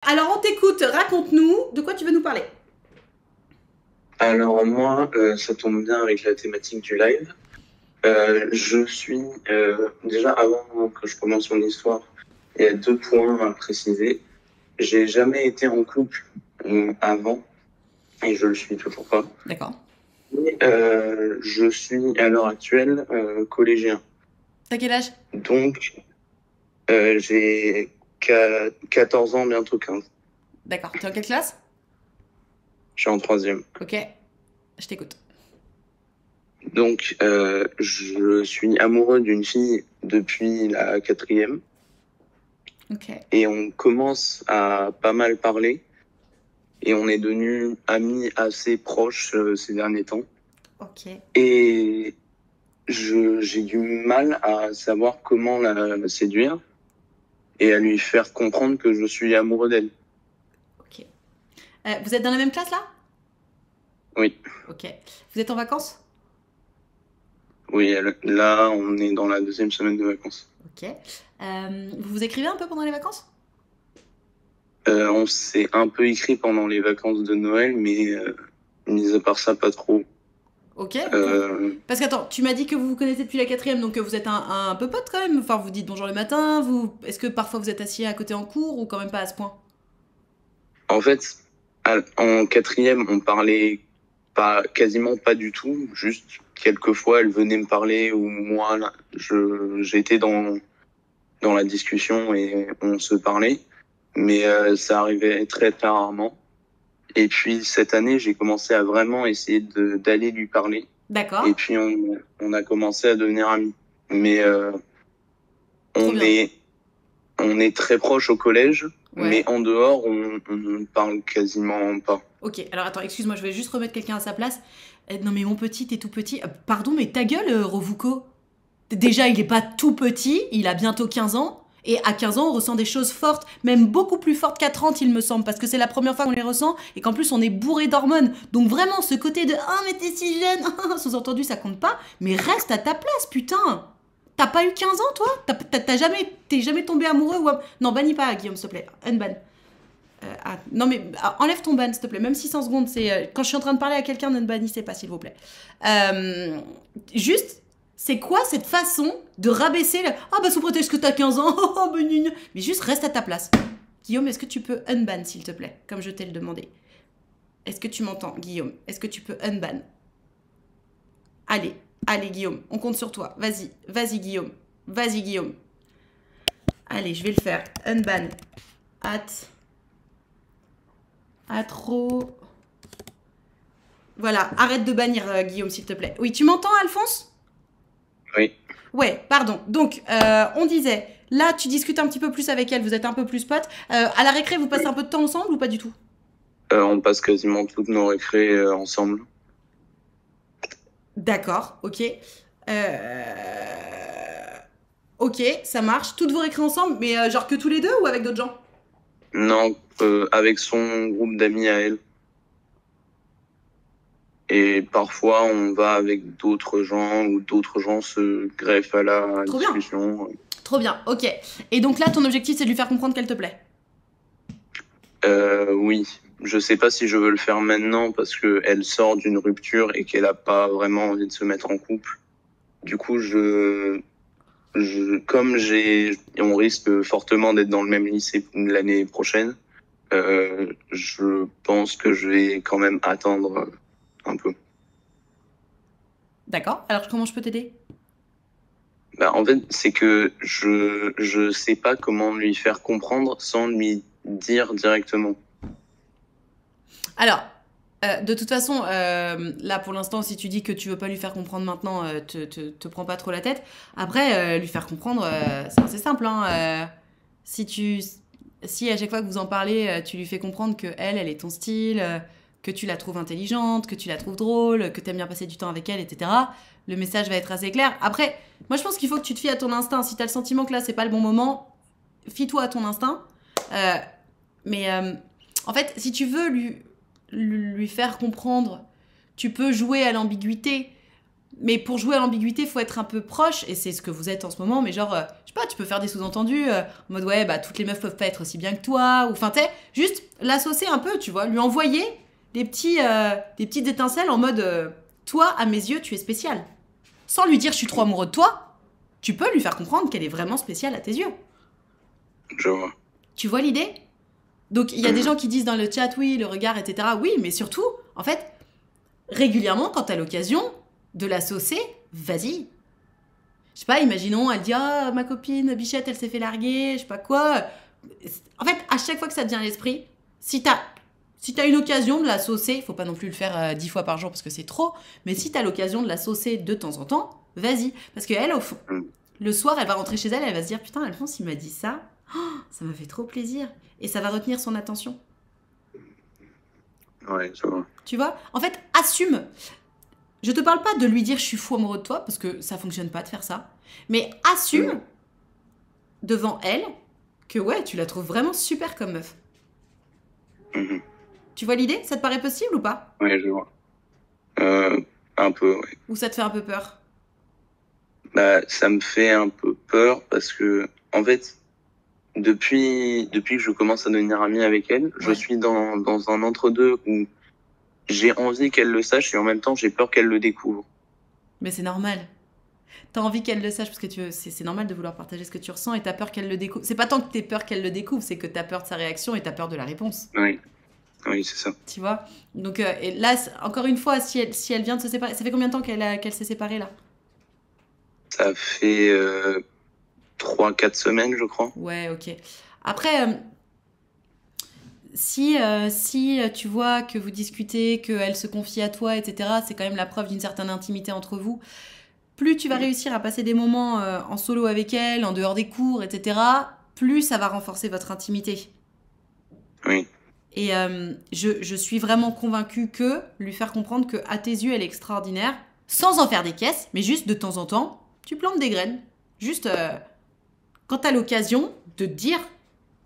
Alors on t'écoute, raconte-nous de quoi tu veux nous parler. Alors moi, ça tombe bien avec la thématique du live. Je suis déjà avant que je commence mon histoire, il y a deux points à préciser. J'ai jamais été en couple avant et je le suis toujours pas. D'accord. Et, je suis à l'heure actuelle collégien. T'as quel âge? Donc j'ai 14 ans, bientôt 15. D'accord. T'es en quelle classe? Je suis en troisième. Ok, je t'écoute. Donc je suis amoureux d'une fille depuis la quatrième. Ok. Et on commence à pas mal parler et on est devenus amis assez proches ces derniers temps. Ok. Et j'ai du mal à savoir comment la séduire et à lui faire comprendre que je suis amoureux d'elle. Ok. Vous êtes dans la même classe là? Oui, Ok. Vous êtes en vacances? oui, là, on est dans la deuxième semaine de vacances. Ok. Vous vous écrivez un peu pendant les vacances? On s'est un peu écrit pendant les vacances de Noël, mais mis à part ça, pas trop. Ok. Euh, Parce qu'attends, tu m'as dit que vous vous connaissez depuis la quatrième, donc vous êtes un peu pote quand même. Enfin, vous dites bonjour le matin. Est-ce que parfois vous êtes assis à côté en cours ou quand même pas à ce point? En fait, en quatrième, on parlait pas, quasiment pas du tout. Juste quelques fois, elle venait me parler ou moi, là, j'étais dans la discussion et on se parlait. Mais ça arrivait très très rarement. Et puis cette année, j'ai commencé à vraiment essayer d'aller lui parler. D'accord. Et puis on a commencé à devenir amis. Mais Trop on bien. est on est très proches au collège, mais Ouais. en dehors, on ne parle quasiment pas. Ok, alors attends, excuse-moi, je vais juste remettre quelqu'un à sa place. Non mais mon petit, t'es tout petit. Pardon, mais ta gueule, Rovuko. Déjà, il est pas tout petit, il a bientôt 15 ans. Et à 15 ans, on ressent des choses fortes, même beaucoup plus fortes qu'à 30, il me semble, parce que c'est la première fois qu'on les ressent, et qu'en plus on est bourré d'hormones. Donc vraiment, ce côté de «Ah, mais t'es si jeune», sous-entendu, ça compte pas, mais reste à ta place, putain. T'as pas eu 15 ans, toi? T'es jamais tombé amoureux ou... Non, bannis pas, Guillaume, s'il te plaît. Unban. Non mais enlève ton ban s'il te plaît, même 600 secondes, c'est quand je suis en train de parler à quelqu'un, ne me bannissez pas s'il vous plaît. Euh, Juste, c'est quoi cette façon de rabaisser le... Ah bah sous prétexte que t'as 15 ans, oh, bah, gna, gna. Mais juste reste à ta place. Guillaume, est-ce que tu peux unban s'il te plaît, comme je t'ai le demandé? Est-ce que tu m'entends, Guillaume? Est-ce que tu peux unban? Allez, allez Guillaume, on compte sur toi. Vas-y, vas-y Guillaume, vas-y Guillaume. Allez, je vais le faire. Unban. At trop. Voilà, arrête de bannir Guillaume, s'il te plaît. Oui, tu m'entends, Alphonse? Oui. Ouais, pardon. Donc, on disait, là, tu discutes un petit peu plus avec elle, vous êtes un peu plus potes. À la récré, vous passez un peu de temps ensemble ou pas du tout? On passe quasiment toutes nos récrés ensemble. D'accord, ok. Ok, ça marche. Toutes vos récrés ensemble, mais genre que tous les deux ou avec d'autres gens? Non, avec son groupe d'amis à elle. Et parfois, on va avec d'autres gens ou d'autres gens se greffent à la Trop bien, discussion. trop bien, ok. Et donc là, ton objectif, c'est de lui faire comprendre qu'elle te plaît. Oui, je sais pas si je veux le faire maintenant parce que elle sort d'une rupture et qu'elle a pas vraiment envie de se mettre en couple. Du coup, comme on risque fortement d'être dans le même lycée l'année prochaine, je pense que je vais quand même attendre un peu. D'accord, alors comment je peux t'aider? Bah, en fait, c'est que je sais pas comment lui faire comprendre sans lui dire directement. Alors, de toute façon, là pour l'instant, si tu dis que tu veux pas lui faire comprendre maintenant, te prends pas trop la tête. Après, lui faire comprendre, c'est assez simple. Hein, si tu, si à chaque fois que vous en parlez, tu lui fais comprendre que elle est ton style, que tu la trouves intelligente, que tu la trouves drôle, que t'aimes bien passer du temps avec elle, etc. Le message va être assez clair. Après, moi je pense qu'il faut que tu te fies à ton instinct. Si t'as le sentiment que là c'est pas le bon moment, fie-toi à ton instinct. Euh, mais en fait, si tu veux lui faire comprendre, tu peux jouer à l'ambiguïté. Mais pour jouer à l'ambiguïté, faut être un peu proche, et c'est ce que vous êtes en ce moment, mais genre, je sais pas, tu peux faire des sous-entendus en mode ouais, bah toutes les meufs peuvent pas être aussi bien que toi, ou enfin, t'es juste l'associer un peu, tu vois, lui envoyer des petites étincelles en mode toi, à mes yeux, tu es spécial. Sans lui dire je suis trop amoureux de toi, tu peux lui faire comprendre qu'elle est vraiment spéciale à tes yeux. Je vois. Tu vois l'idée? Donc il y a des gens qui disent dans le chat, oui, le regard, etc. Oui, mais surtout, en fait, régulièrement, quand t'as l'occasion de la saucer, vas-y. Je sais pas, imaginons, elle dit, ah, ma copine Bichette, elle s'est fait larguer, je sais pas quoi. En fait, à chaque fois que ça te vient à l'esprit, si t'as une occasion de la saucer, faut pas non plus le faire 10 fois par jour parce que c'est trop, mais si t'as l'occasion de la saucer de temps en temps, vas-y. Parce qu'elle, au fond, le soir, elle va rentrer chez elle, elle va se dire, putain, Alphonse, il m'a dit ça, ça m'a fait trop plaisir. Et ça va retenir son attention. Ouais, je vois. Tu vois? En fait, assume. Je te parle pas de lui dire je suis fou amoureux de toi, parce que ça fonctionne pas de faire ça. Mais assume devant elle que ouais, tu la trouves vraiment super comme meuf. Tu vois l'idée? Ça te paraît possible ou pas? Ouais, je vois. Un peu, ouais. Ou ça te fait un peu peur? Bah, ça me fait un peu peur parce que, en fait, depuis que je commence à devenir ami avec elle, je suis dans un entre-deux où j'ai envie qu'elle le sache et en même temps, j'ai peur qu'elle le découvre. Mais c'est normal. T'as envie qu'elle le sache parce que c'est normal de vouloir partager ce que tu ressens et t'as peur qu'elle le découvre. C'est pas tant que t'aies peur qu'elle le découvre, c'est que t'as peur de sa réaction et t'as peur de la réponse. Oui, c'est ça. Tu vois? Donc, et là, encore une fois, si elle vient de se séparer, ça fait combien de temps qu'elle s'est séparée là? Ça fait 3-4 semaines, je crois. Ouais, ok. Après, si tu vois que vous discutez, qu'elle se confie à toi, etc., c'est quand même la preuve d'une certaine intimité entre vous. Plus tu vas réussir à passer des moments en solo avec elle, en dehors des cours, etc., plus ça va renforcer votre intimité. Oui. Et je suis vraiment convaincue que lui faire comprendre que à tes yeux, elle est extraordinaire, sans en faire des caisses, mais juste de temps en temps, tu plantes des graines. Juste quand t'as l'occasion de dire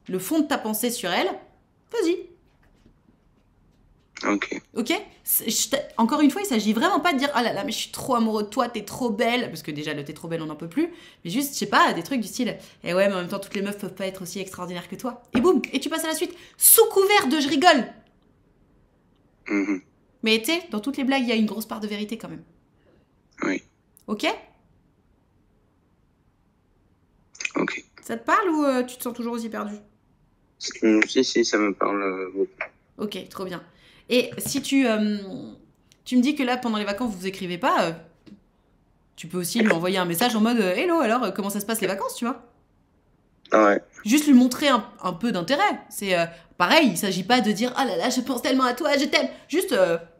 le fond de ta pensée sur elle, vas-y. Ok. Ok? Encore une fois, il s'agit vraiment pas de dire ah là là, mais je suis trop amoureux de toi, t'es trop belle. Parce que déjà, le t'es trop belle, on n'en peut plus. Mais juste, je sais pas, des trucs du style eh ouais, mais en même temps, toutes les meufs peuvent pas être aussi extraordinaires que toi. Et boum! Et tu passes à la suite. Sous couvert de je rigole! Mais tu sais, dans toutes les blagues, il y a une grosse part de vérité quand même. Oui. Ok? Ok. Ça te parle ou tu te sens toujours aussi perdu? Si, ça me parle beaucoup. Ok, trop bien. Et si tu me dis que là, pendant les vacances, vous écrivez pas, tu peux aussi lui envoyer un message en mode hello, alors comment ça se passe les vacances, tu vois? Ouais. Juste lui montrer un peu d'intérêt. C'est pareil, il s'agit pas de dire ah là là, je pense tellement à toi, je t'aime. Juste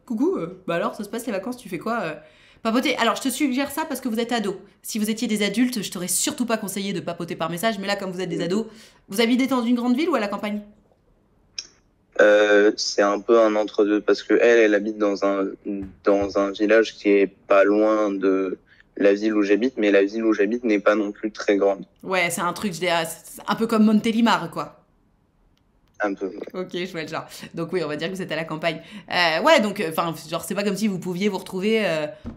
coucou, bah alors ça se passe les vacances, tu fais quoi papoter. Alors je te suggère ça parce que vous êtes ados. Si vous étiez des adultes, je t'aurais surtout pas conseillé de papoter par message, mais là, comme vous êtes des ados, vous habitez dans une grande ville ou à la campagne? C'est un peu un entre-deux parce que elle habite dans un village qui est pas loin de la ville où j'habite, mais la ville où j'habite n'est pas non plus très grande. Ouais, c'est un truc, c'est un peu comme Montélimar, quoi. Un peu. Ok, je vois le genre. Donc oui, on va dire que vous êtes à la campagne. Ouais, donc, genre, c'est pas comme si vous pouviez vous retrouver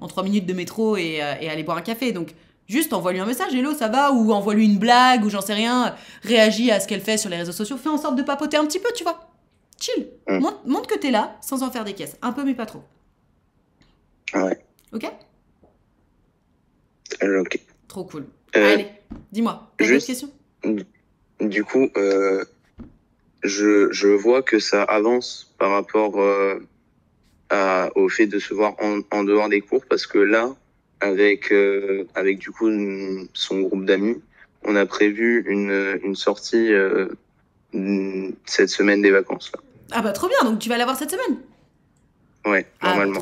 en 3 minutes de métro et aller boire un café. Donc, juste envoie-lui un message, hello, ça va? Ou envoie-lui une blague, ou j'en sais rien. Réagis à ce qu'elle fait sur les réseaux sociaux. Fais en sorte de papoter un petit peu, tu vois. Chill. Montre que t'es là, sans en faire des caisses. Un peu, mais pas trop. Ouais. Ok? Ok. Trop cool. Allez, dis-moi. T'as d'autres questions? Du coup, je vois que ça avance par rapport au fait de se voir en dehors des cours parce que là, avec du coup son groupe d'amis, on a prévu une sortie cette semaine des vacances là. Ah bah trop bien, donc tu vas l'avoir cette semaine? Ouais, normalement. Ah,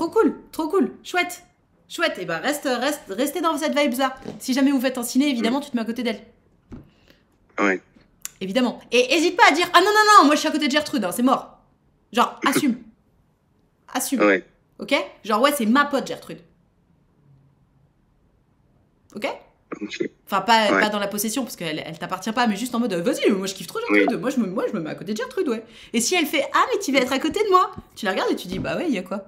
trop cool, chouette. Et bah restez dans cette vibe là. Si jamais vous faites un ciné, évidemment, tu te mets à côté d'elle. Ouais. Évidemment. Et hésite pas à dire ah non, moi je suis à côté de Gertrude, hein, c'est mort. Genre assume. Ouais. Ok? Genre ouais, c'est ma pote Gertrude. Ok? Enfin, pas dans la possession, parce qu'elle t'appartient pas, mais juste en mode vas-y, moi je kiffe trop Gertrude, moi je me mets à côté de Gertrude, ouais. Et si elle fait ah, mais tu vas être à côté de moi, tu la regardes et tu dis bah ouais, il y a quoi?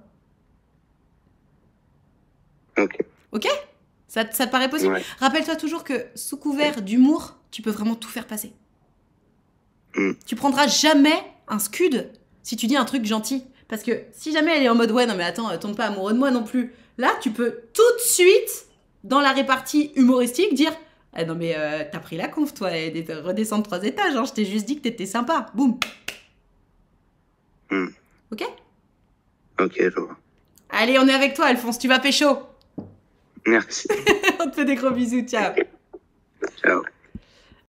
Ok. Ok? Ça te paraît possible? Ouais. Rappelle-toi toujours que sous couvert d'humour, tu peux vraiment tout faire passer. Tu prendras jamais un scud si tu dis un truc gentil. Parce que si jamais elle est en mode ouais, non mais attends, tombe pas amoureux de moi non plus. Là, tu peux tout de suite, dans la répartie humoristique, dire ah non mais t'as pris la conf toi, et redescendre 3 étages, hein, je t'ai juste dit que t'étais sympa. Boum. Ok? Ok, je vois. Allez, on est avec toi, Alphonse, tu vas pécho. Merci. On te fait des gros bisous, ciao. Ciao.